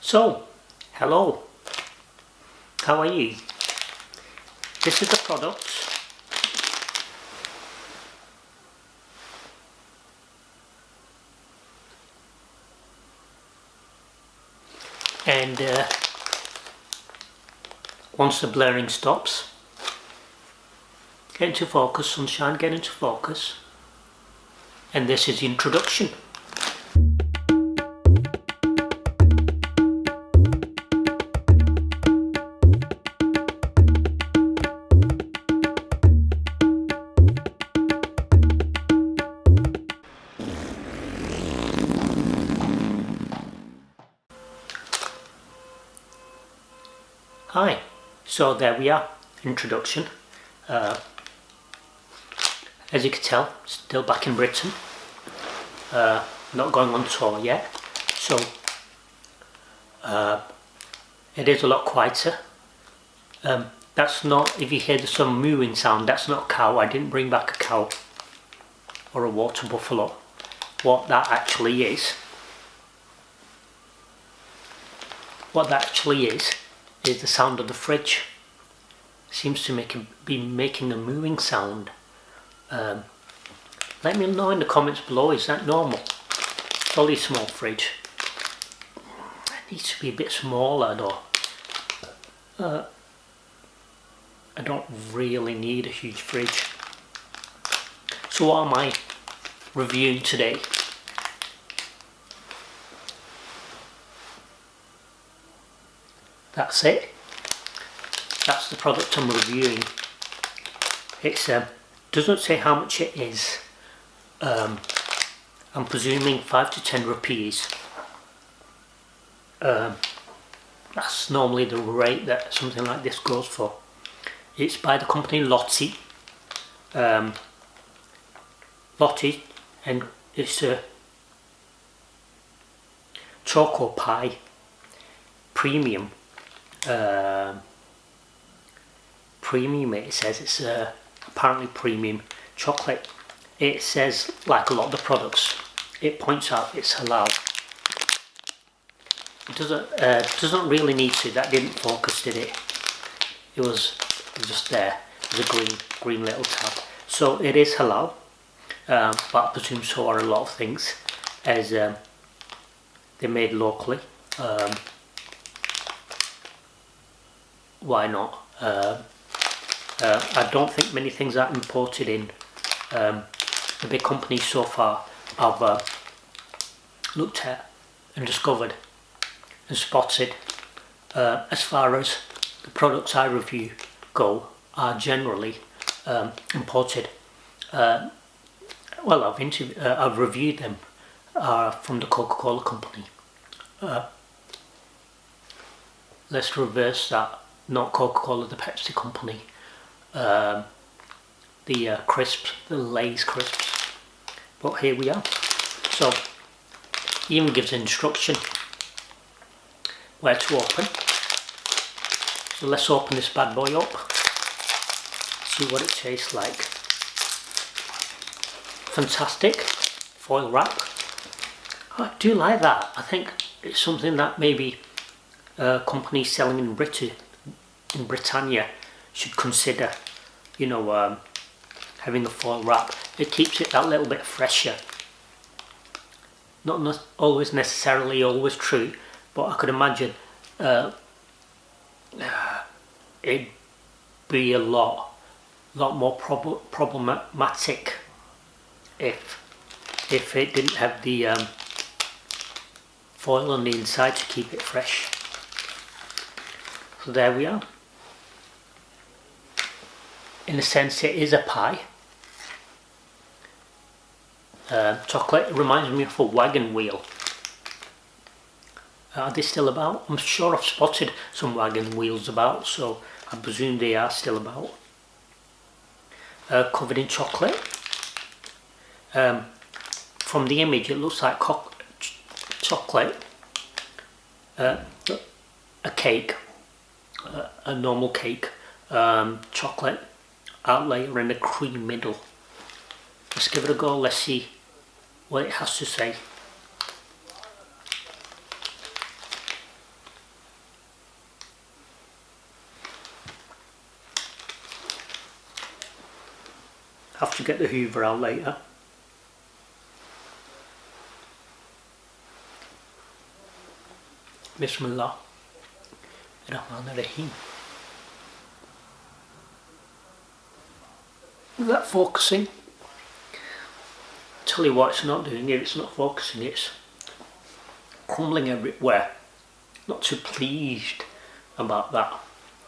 So, hello, how are you? This is the product. And once the blurring stops, get into focus, sunshine, get into focus. And this is the introduction. Hi, so there we are, introduction. As you can tell, still back in Britain, not going on tour yet, so it is a lot quieter. That's not, if you hear some mooing sound, that's not a cow. I didn't bring back a cow or a water buffalo. What that actually is the sound of the fridge. Seems to be making a mooing sound. Let me know in the comments below, is that normal? It's only a small fridge. It needs to be a bit smaller though. I don't really need a huge fridge. So what am I reviewing today? That's it. That's the product I'm reviewing. It doesn't say how much it is. I'm presuming 5 to 10 rupees. That's normally the rate that something like this goes for. It's by the company Lotte. Lotte, and it's a choco pie premium. Premium, it says. It's apparently premium chocolate. It says, like a lot of the products, it points out it's halal. It doesn't really need to. That didn't focus, did it? It was just there. There's a green little tab. So it is halal, but I presume so are a lot of things, as they're made locally. Why not? I don't think many things are imported in. The big companies so far I've looked at and discovered and spotted, as far as the products I review go, are generally imported. Well, I've reviewed them from the Coca-Cola company. Let's reverse that. Not Coca-Cola, the Pepsi company. The crisps, the Lay's crisps. But here we are. So, he even gives instruction where to open. So let's open this bad boy up. See what it tastes like. Fantastic foil wrap. I do like that. I think it's something that maybe companies selling in Britannia should consider, you know, having a foil wrap. It keeps it that little bit fresher. Not always necessarily always true, but I could imagine it'd be a lot more problematic if it didn't have the foil on the inside to keep it fresh. So there we are. In a sense, it is a pie. Chocolate reminds me of a wagon wheel. Are they still about? I'm sure I've spotted some wagon wheels about, so I presume they are still about. Covered in chocolate. From the image, it looks like chocolate. A cake, a normal cake, chocolate out layer and a cream middle. Let's give it a go. Let's see what it has to say. Have to get the hoover out later. Bismillah. Rahim. Is that focusing? Tell you what, it's not doing it. It's not focusing. It's crumbling everywhere. Not too pleased about that.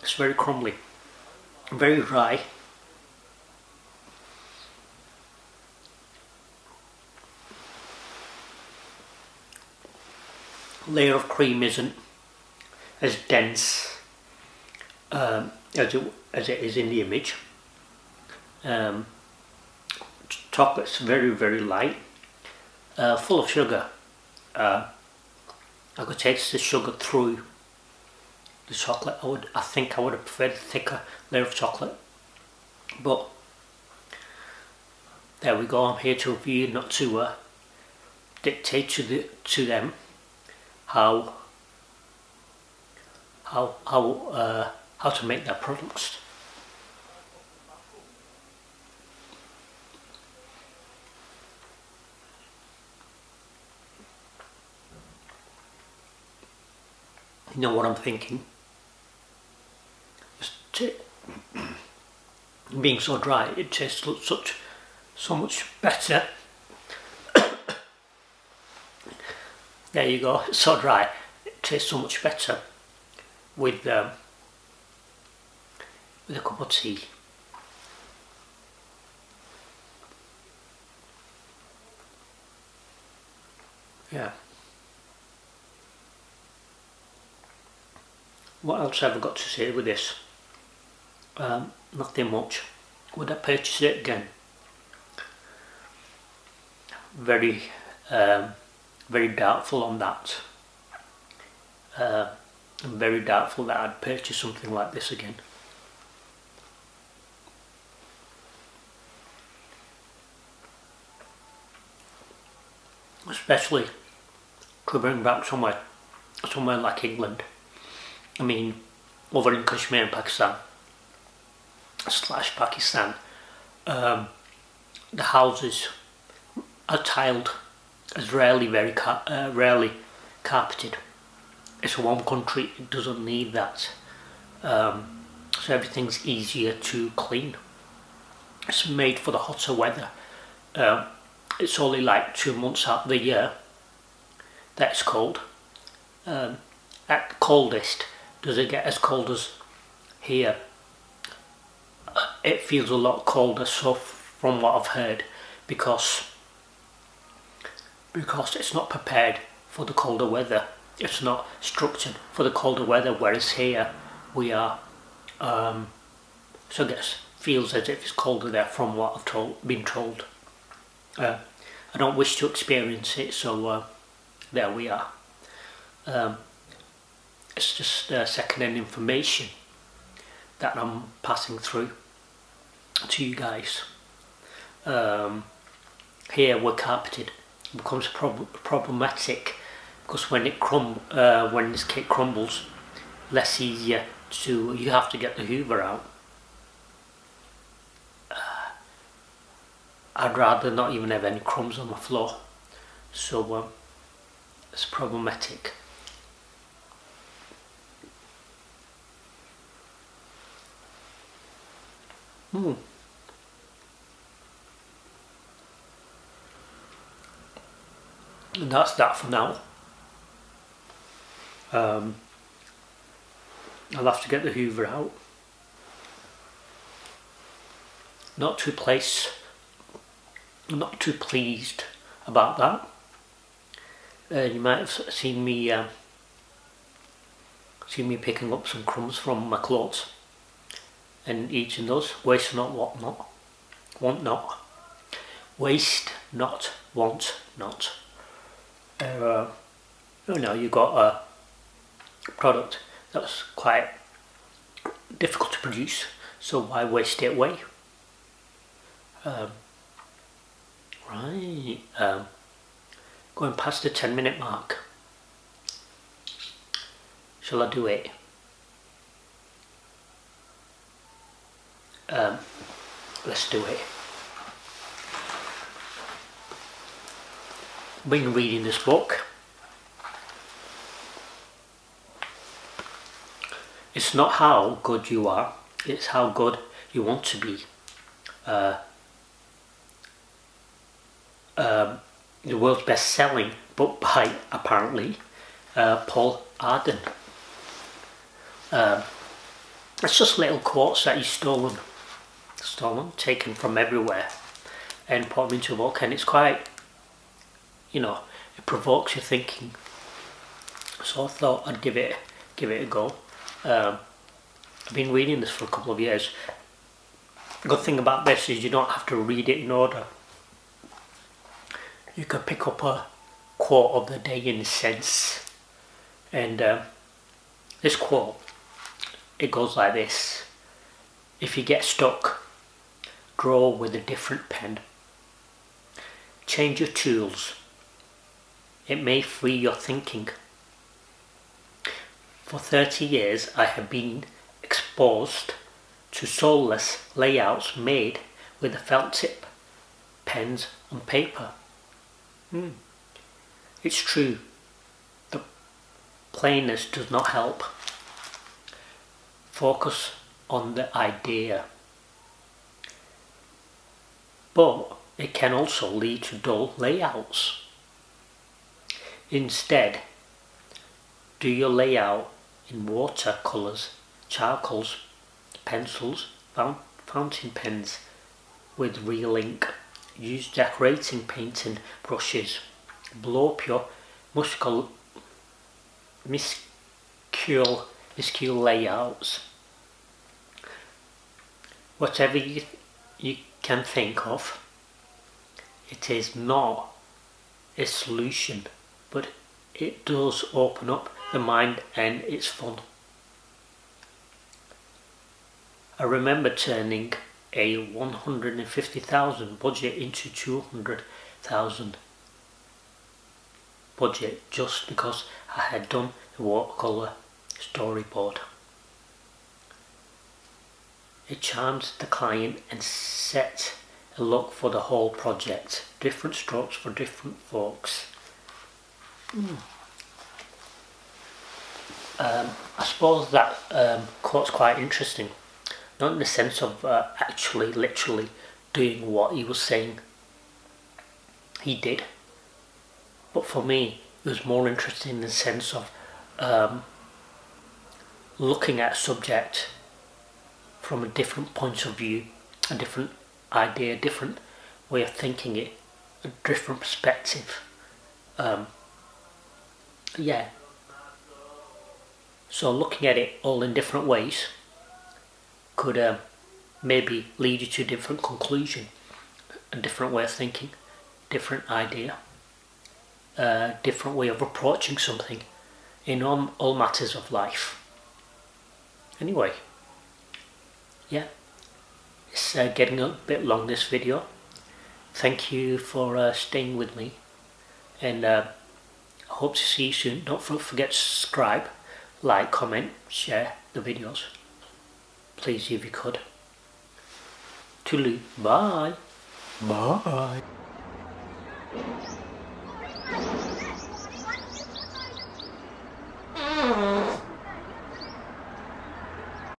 It's very crumbly, very dry. Layer of cream isn't as dense as it is in the image. Chocolate's very light, full of sugar. I could taste the sugar through the chocolate. I think I would have preferred a thicker layer of chocolate, but there we go. I'm here to review, not to dictate to them how to make their products. You know what I'm thinking? Being so dry, it tastes so much better. There you go. It's so dry, it tastes so much better with a cup of tea. Yeah. What else have I got to say with this? Nothing much. Would I purchase it again? Very doubtful on that. I'm very doubtful that I'd purchase something like this again. Especially to bring back somewhere like England. I mean, over in Kashmir and Pakistan / Pakistan, the houses are tiled, as rarely carpeted. It's a warm country, it doesn't need that, so everything's easier to clean. It's made for the hotter weather. It's only like 2 months out of the year that's cold. At the coldest, does it get as cold as here? It feels a lot colder, so from what I've heard, because it's not prepared for the colder weather. It's not structured for the colder weather, whereas here we are. So it feels as if it's colder there from what I've been told. I don't wish to experience it, so there we are. It's just second-hand information that I'm passing through to you guys. Here we're carpeted. It becomes problematic because when this cake crumbles, less easier to. You have to get the hoover out. I'd rather not even have any crumbs on the floor, so it's problematic. And that's that for now. I'll have to get the hoover out. Not too pleased about that. You might have seen me picking up some crumbs from my clothes and eating those. Waste not, want not. Waste not, want not. You got a product that's quite difficult to produce, so why waste it away? Right, going past the 10-minute mark. Shall I do it? Let's do it. been reading this book. It's not how good you are, it's how good you want to be. The world's best-selling book by, apparently, Paul Arden. It's just little quotes that he's stolen, taken from everywhere, and put them into a book, and it's quite, you know, it provokes your thinking. So I thought I'd give it a go. I've been reading this for a couple of years. The good thing about this is you don't have to read it in order. You can pick up a quote of the day in a sense. And this quote, it goes like this: if you get stuck, draw with a different pen. Change your tools. It may free your thinking. For 30 years I have been exposed to soulless layouts made with a felt tip, pens and paper. It's true, the plainness does not help. Focus on the idea. But it can also lead to dull layouts. Instead, do your layout in watercolours, charcoals, pencils, fountain pens with real ink. Use decorating painting brushes. Blow up your minuscule layouts. Whatever you can think of, it is not a solution, but it does open up the mind and it's fun. I remember turning a 150,000 budget into 200,000 budget just because I had done the watercolour storyboard. It charmed the client and set a look for the whole project. Different strokes for different folks. I suppose that quote's quite interesting. Not in the sense of actually literally doing what he was saying he did, but for me it was more interesting in the sense of looking at a subject from a different point of view, a different idea, a different way of thinking it, a different perspective. Yeah, so looking at it all in different ways could maybe lead you to a different conclusion, a different way of thinking, different idea, different way of approaching something in all matters of life. Anyway, yeah, it's getting a bit long, this video. Thank you for staying with me, and I hope to see you soon. Don't forget to subscribe, like, comment, share the videos. Please, if you could. Toodaloo. Bye. Bye.